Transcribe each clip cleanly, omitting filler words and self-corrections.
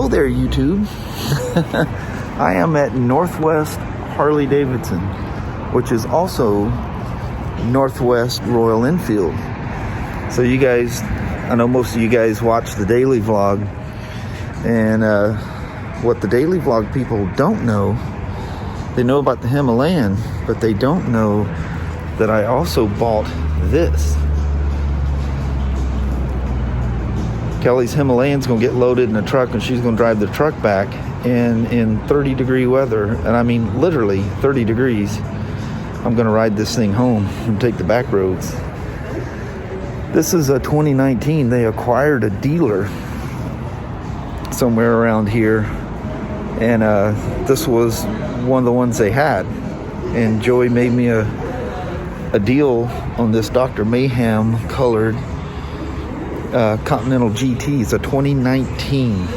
there, YouTube. I am at Northwest Harley-Davidson, which is also Northwest Royal Enfield. So you guys, I know most of you guys watch the daily vlog, and what the daily vlog people don't know, they know about the Himalayan, but they don't know that I also bought this. Kelly's Himalayan's gonna get loaded in a truck, and she's gonna drive the truck back, and in 30 degree weather, and I mean literally 30 degrees, I'm gonna ride this thing home and take the back roads. This is a 2019. They acquired a dealer somewhere around here, and this was one of the ones they had, and Joey made me a deal on this Dr. Mayhem colored Continental GT. It's a 2019,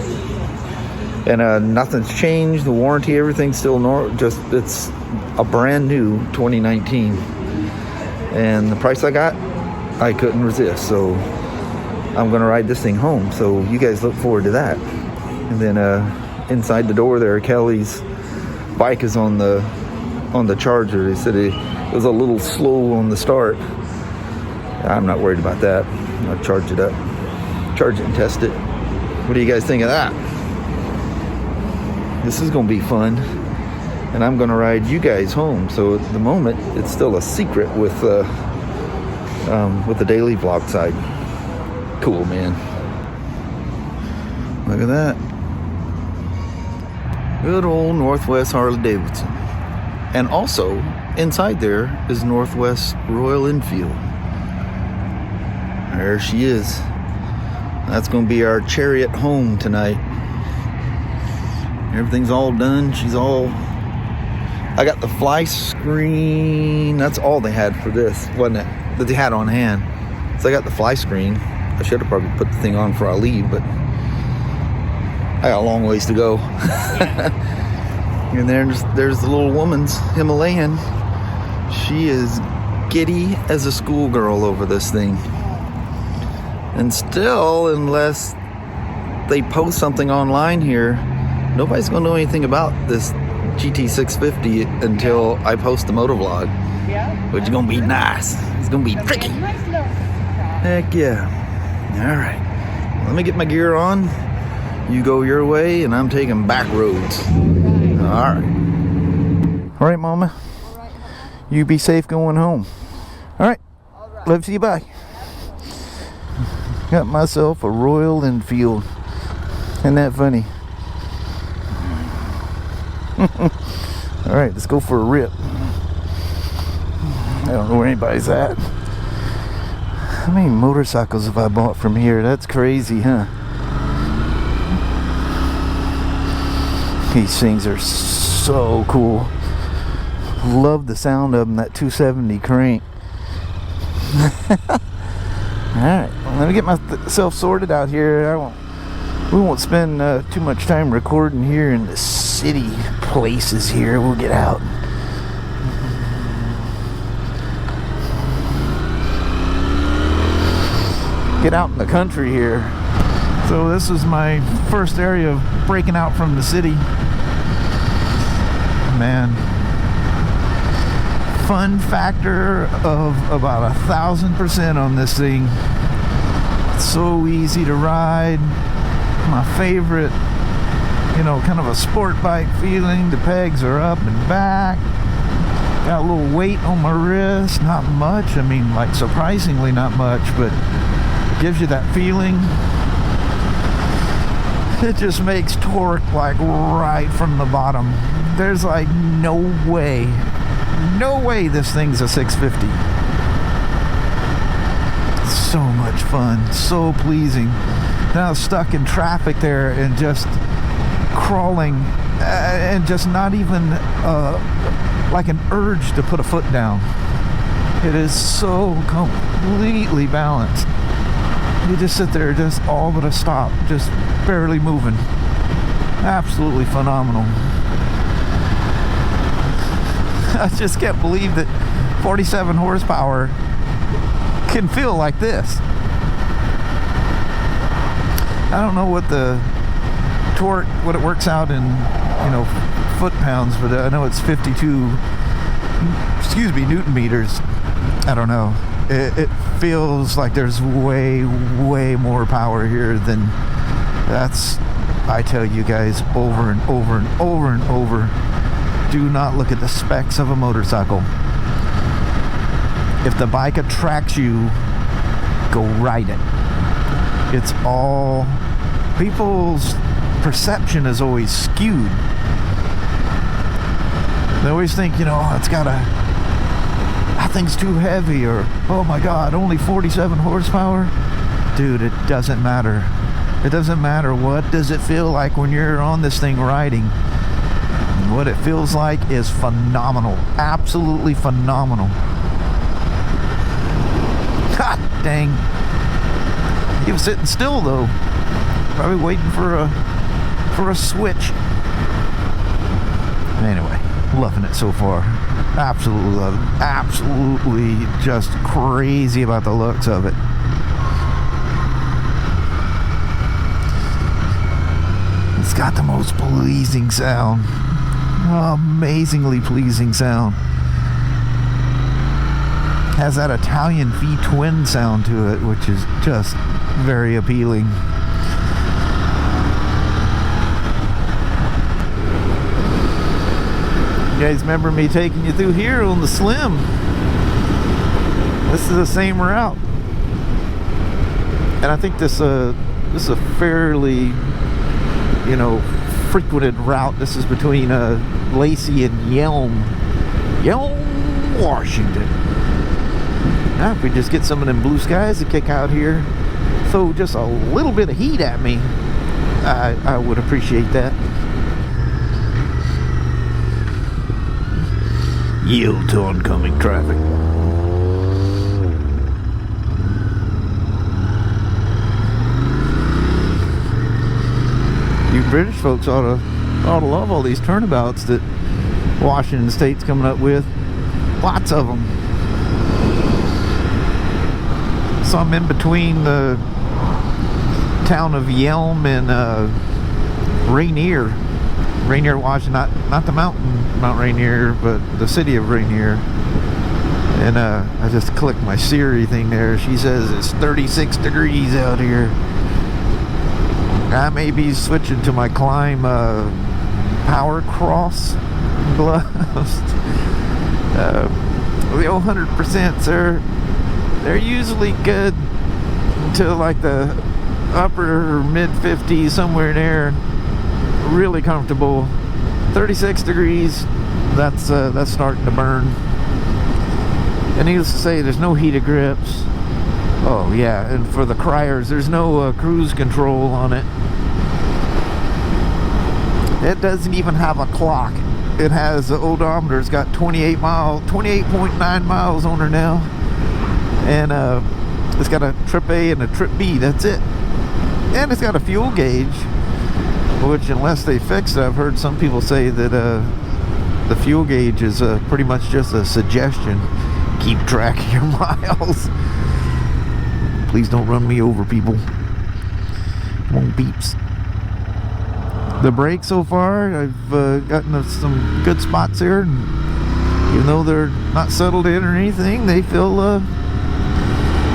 and nothing's changed. The warranty, everything's still just it's a brand new 2019, and the price I got, I couldn't resist, so I'm gonna ride this thing home. So you guys look forward to that. And then inside the door there, Kelly's bike is on the charger. They said it was a little slow on the start. I'm not worried about that. I'll charge it up, charge it and test it. What do you guys think of that? This is gonna be fun, and I'm gonna ride you guys home. So at the moment, it's still a secret with the daily vlog side. Cool, man. Look at that. Good old Northwest Harley-Davidson. And also, inside there is Northwest Royal Enfield. There she is. That's going to be our chariot home tonight. Everything's all done. I got the fly screen. That's all they had for this, wasn't it? That they had on hand. So I got the fly screen. I should have probably put the thing on before I leave, but I got a long ways to go. And there's the little woman's Himalayan. She is giddy as a schoolgirl over this thing. And still, unless they post something online here, nobody's going to know anything about this GT650 until I post the MotoVlog, which is going to be nice. It's going to be tricky. Heck yeah. All right. Let me get my gear on. You go your way, and I'm taking back roads. All right. All right, Mama. You be safe going home. All right. Love to you. Bye. Got myself a Royal Enfield. Isn't that funny? All right, let's go for a rip. I don't know where anybody's at. How many motorcycles have I bought from here? That's crazy, huh? These things are so cool. Love the sound of them, that 270 crank. Alright, well, let me get myself sorted out here. We won't spend too much time recording here in the city places here. We'll get out. Get out in the country here. So this is my first area of breaking out from the city. Man, fun factor of about 1,000% on this thing. It's so easy to ride. My favorite, kind of a sport bike feeling. The pegs are up and back. Got a little weight on my wrist. Not much. I mean, like surprisingly not much, but gives you that feeling. It just makes torque like right from the bottom. There's like no way this thing's a 650. So much fun, so pleasing. Now stuck in traffic there and just crawling and just not even like an urge to put a foot down. It is so completely balanced. You just sit there, just all but a stop, just barely moving. Absolutely phenomenal. I just can't believe that 47 horsepower can feel like this. I don't know what the torque, what it works out in, you know, foot-pounds, but I know it's 52, excuse me, Newton meters. I don't know. It feels like there's way more power here than that's. I tell you guys over and over and over and over, do not look at the specs of a motorcycle. If the bike attracts you, go ride it. It's all, people's perception is always skewed. They always think, you know, oh, it's got a, that thing's too heavy, or oh my god, only 47 horsepower. Dude, it doesn't matter. It doesn't matter. What does it feel like when you're on this thing riding? What it feels like is phenomenal. Absolutely phenomenal. God dang. He was sitting still though. Probably waiting for a switch. Anyway, loving it so far. Absolutely love it. Absolutely just crazy about the looks of it. It's got the most pleasing sound. Amazingly pleasing sound. Has that Italian V-twin sound to it, which is just very appealing. You guys remember me taking you through here on the Slim? This is the same route, and I think this is a fairly, you know, frequented route. This is between Lacey and Yelm, Washington. Now, if we just get some of them blue skies to kick out here, throw just a little bit of heat at me, I would appreciate that. Yield to oncoming traffic. You British folks ought to love all these turnabouts that Washington State's coming up with. Lots of them. Some in between the town of Yelm and Rainier, Washington. Not the Mount Rainier, but the city of Rainier. And I just clicked my Siri thing there. She says it's 36 degrees out here. I may be switching to my Climb Power Cross gloves. The 100%, they're usually good to like the upper mid 50s, somewhere in there. Really comfortable. 36 degrees, that's starting to burn. And needless to say, there's no heated grips. Oh yeah, and for the criers, there's no cruise control on it. It doesn't even have a clock. It has the odometer. It's got 28.9 miles on her now, and it's got a trip A and a trip B. That's it. And it's got a fuel gauge, which, unless they fix it, I've heard some people say that the fuel gauge is pretty much just a suggestion. Keep track of your miles. Please don't run me over, people. Won't beeps. The brakes so far, I've gotten some good spots here, and even though they're not settled in or anything, they feel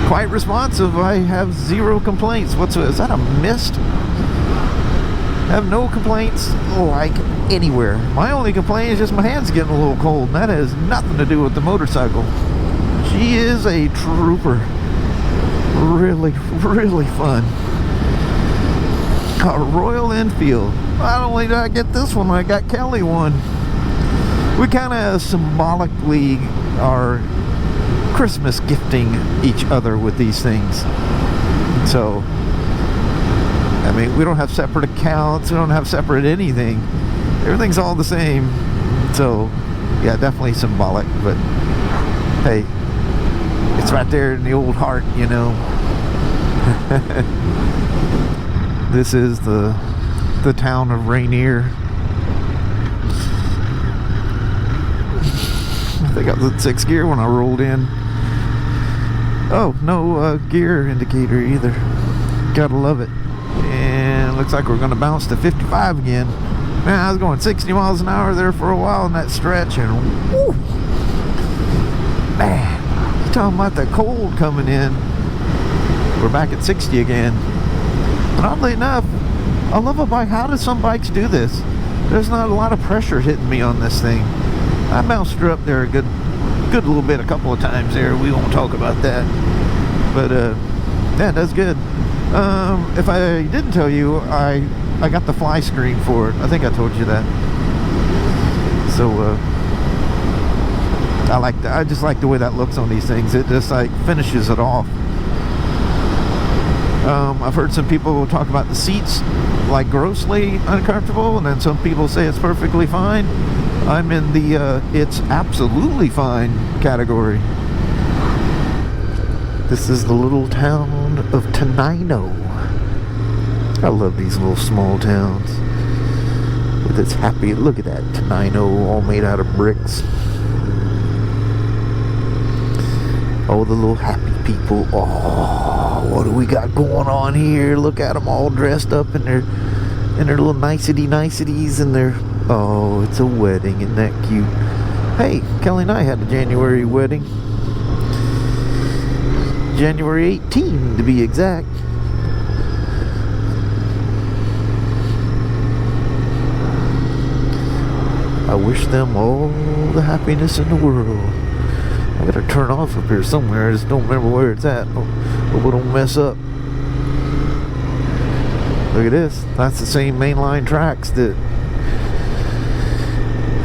quite responsive. I have zero complaints whatsoever. Is that a mist? I have no complaints like anywhere. My only complaint is just my hand's getting a little cold, and that has nothing to do with the motorcycle. She is a trooper. Really, really fun. A Royal Enfield. Not only did I get this one, I got Kelly one. We kind of symbolically are Christmas gifting each other with these things. So, I mean, we don't have separate accounts. We don't have separate anything. Everything's all the same. So, yeah, definitely symbolic. But, hey, it's right there in the old heart, you know. This is the town of Rainier. I think I was in 6th gear when I rolled in. Oh, no gear indicator either. Gotta love it. And looks like we're going to bounce to 55 again. Man, I was going 60 miles an hour there for a while in that stretch, and whoo, man, you're talking about the cold coming in. We're back at 60 again. And oddly enough, I love a bike. How do some bikes do this? There's not a lot of pressure hitting me on this thing. I bounced her up there a good little bit a couple of times there. We won't talk about that. But yeah, that's good. If I didn't tell you, I got the fly screen for it. I think I told you that. So I just like the way that looks on these things. It just like finishes it off. I've heard some people talk about the seats like grossly uncomfortable, and then some people say it's perfectly fine. I'm in the it's absolutely fine category. This is the little town of Toledo. I love these little small towns with its happy, look at that, Toledo, all made out of bricks. Oh, the little happy people. Oh, what do we got going on here? Look at them all dressed up in their little niceties and their, oh, it's a wedding. Isn't that cute? Hey, Kelly and I had a January wedding. January 18 to be exact. I wish them all the happiness in the world. I gotta turn off up here somewhere. I just don't remember where it's at. Hope we don't mess up. Look at this. That's the same mainline tracks that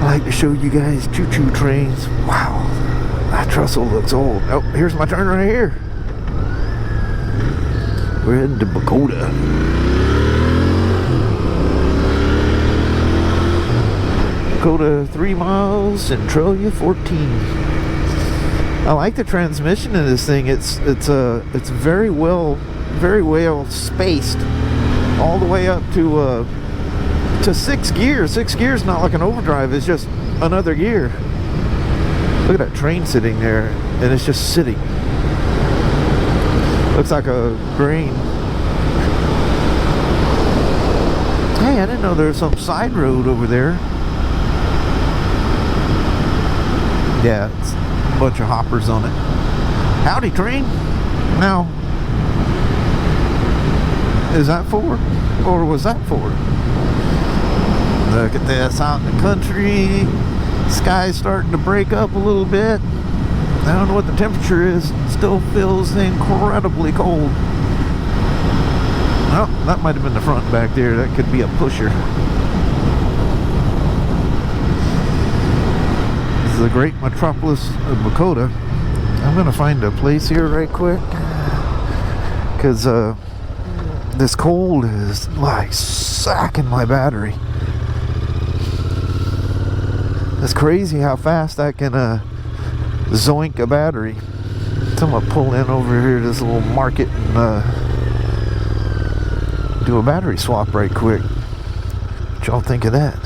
I like to show you guys. Choo-choo trains. Wow. That trestle looks old. Oh, here's my turn right here. We're heading to Dakota. Dakota 3 miles, Centralia 14. I like the transmission in this thing. It's very well spaced, all the way up to 6 gears. 6 gears, not like an overdrive. It's just another gear. Look at that train sitting there, and it's just sitting. Looks like a grain. Hey, I didn't know there was some side road over there. Yeah, it's a bunch of hoppers on it. Howdy, train. Now, is that Ford? Or was that Ford? Look at this out in the country. Sky's starting to break up a little bit. I don't know what the temperature is. It still feels incredibly cold. Oh, that might have been the front back there. That could be a pusher. This is the great metropolis of Dakota. I'm going to find a place here right quick, because this cold is like sacking my battery. It's crazy how fast I can zoink a battery. So I'm going to pull in over here to this little market and do a battery swap right quick. What y'all think of that?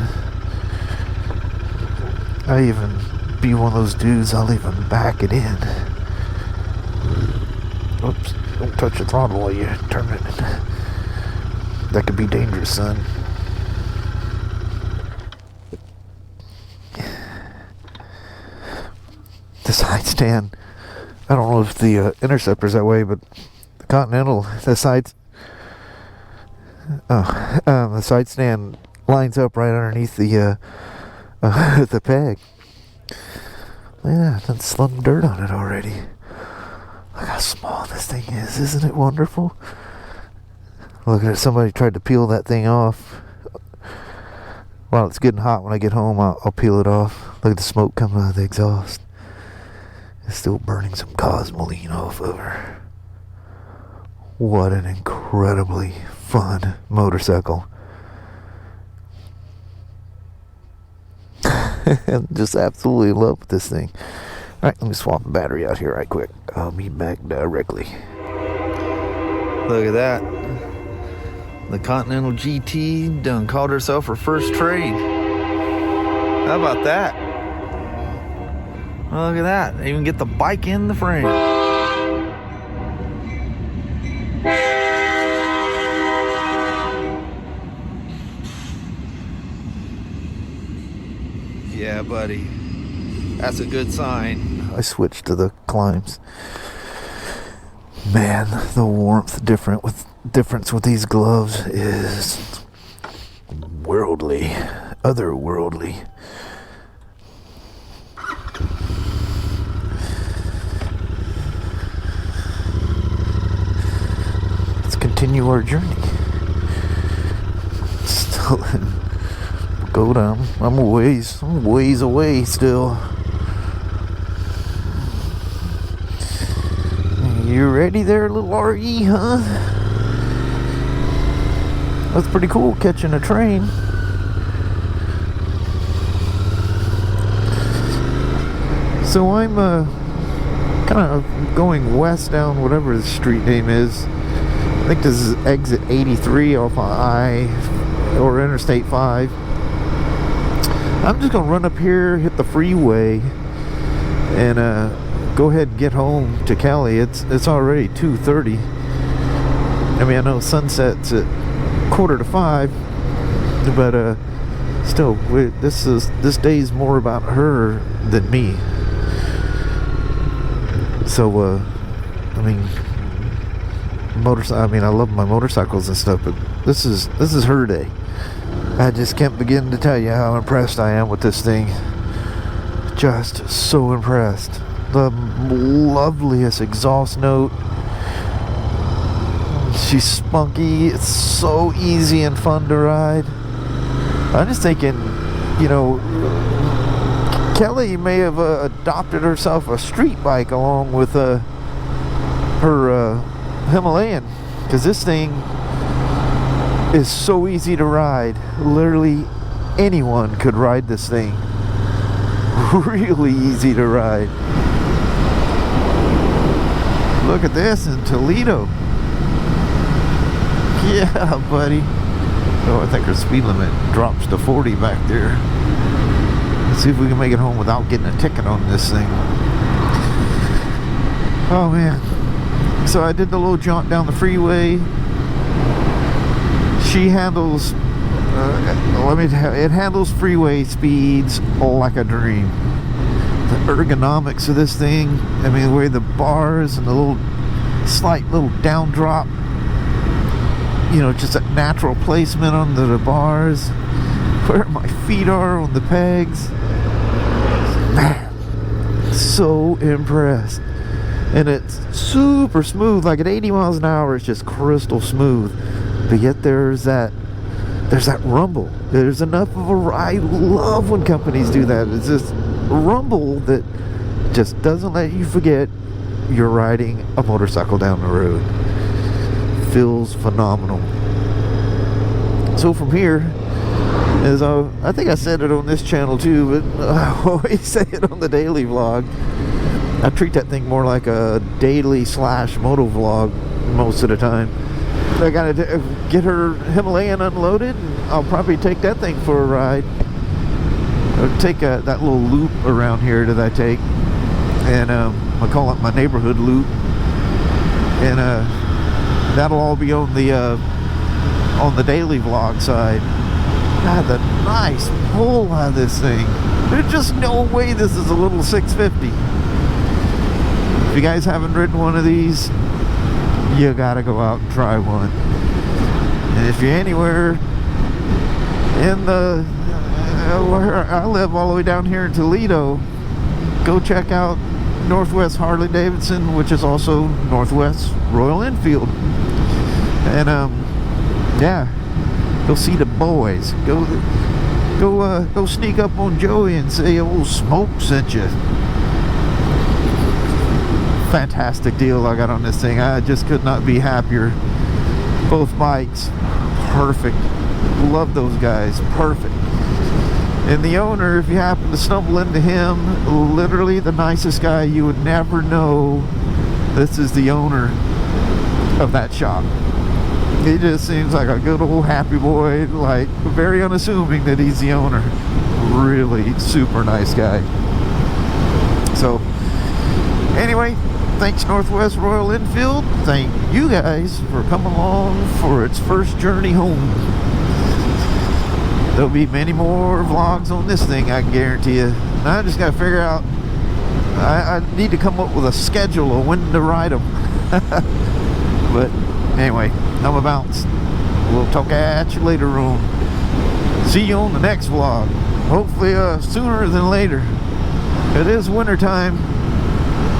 I even be one of those dudes, I'll even back it in. Oops, don't touch the throttle while you turn it. That could be dangerous, son. The side stand, I don't know if the Interceptor's that way, but the Continental, the side stand lines up right underneath the the peg. Look at that, done slung dirt on it already. Look how small this thing is, isn't it wonderful? Look at it, somebody tried to peel that thing off. While it's getting hot when I get home, I'll peel it off. Look at the smoke coming out of the exhaust. It's still burning some Cosmoline off of her. What an incredibly fun motorcycle. Just absolutely love this thing. Alright, let me swap the battery out here right quick. I'll be back directly. Look at that. The Continental GT done called herself her first trade. How about that? Oh, look at that. They even get the bike in the frame. buddy. That's a good sign. I switched to the climbs. Man, the warmth difference with these gloves is worldly, otherworldly. Let's continue our journey. Still in go down. I'm a ways away still. You ready there, little RE, huh? That's pretty cool, catching a train. So I'm kind of going west down whatever the street name is. I think this is exit 83 off I or Interstate 5. I'm just gonna run up here, hit the freeway, and go ahead and get home to Cali. It's already 2:30. I mean, I know sunset's at 4:45, but still, this day's more about her than me. So I mean, I love my motorcycles and stuff, but this is her day. I just can't begin to tell you how impressed I am with this thing. Just so impressed. The loveliest exhaust note. She's spunky. It's so easy and fun to ride. I'm just thinking, you know, Kelly may have adopted herself a street bike along with her Himalayan, because this thing is so easy to ride. Literally anyone could ride this thing. Really easy to ride. Look at this in Toledo. Yeah, buddy. Oh, I think our speed limit drops to 40 back there. Let's see if we can make it home without getting a ticket on this thing. Oh man. So I did the little jaunt down the freeway. She handles it handles freeway speeds like a dream. The ergonomics of this thing, I mean, the way the bars and the slight little down drop, you know, just a natural placement under the bars, where my feet are on the pegs. Man, so impressed. And it's super smooth, like at 80 miles an hour, it's just crystal smooth. But yet there's that rumble. There's enough of a I love when companies do that. It's just rumble that just doesn't let you forget you're riding a motorcycle down the road. Feels phenomenal. So from here, as I think I said it on this channel too, but I always say it on the daily vlog. I treat that thing more like a daily / MotoVlog most of the time. I gotta get her Himalayan unloaded, and I'll probably take that thing for a ride. I'll take that little loop around here that I take, and I call it my neighborhood loop, and that'll all be on the daily vlog side. God, the nice pull on this thing. There's just no way this is a little 650. If you guys haven't ridden one of these, you gotta go out and try one. And if you're anywhere in where I live, all the way down here in Toledo, go check out Northwest Harley-Davidson, which is also Northwest Royal Enfield. And yeah, go see the boys. Go sneak up on Joey and say old Smoak sent you. Fantastic deal I got on this thing. I just could not be happier. Both bikes, perfect. Love those guys, perfect. And the owner, if you happen to stumble into him, literally the nicest guy. You would never know this is the owner of that shop. He just seems like a good old happy boy, like very unassuming that he's the owner. Really super nice guy. So anyway, thanks Northwest Royal Enfield. Thank you guys for coming along for its first journey home. there'll be many more vlogs on this thing, I can guarantee you. Now I just got to figure out, I need to come up with a schedule of when to ride them. But anyway, I'm a bounce. We'll talk at you later on. See you on the next vlog. Hopefully sooner than later. It is winter time.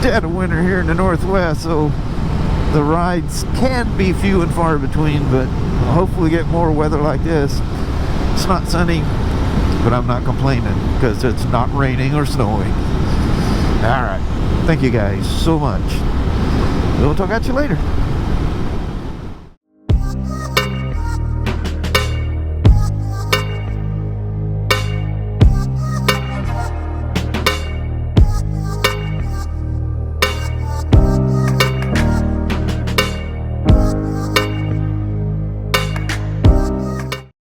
Dead of winter here in the Northwest, so the rides can be few and far between, but hopefully get more weather like this. It's not sunny, but I'm not complaining because it's not raining or snowing. Alright, thank you guys so much. We'll talk at you later.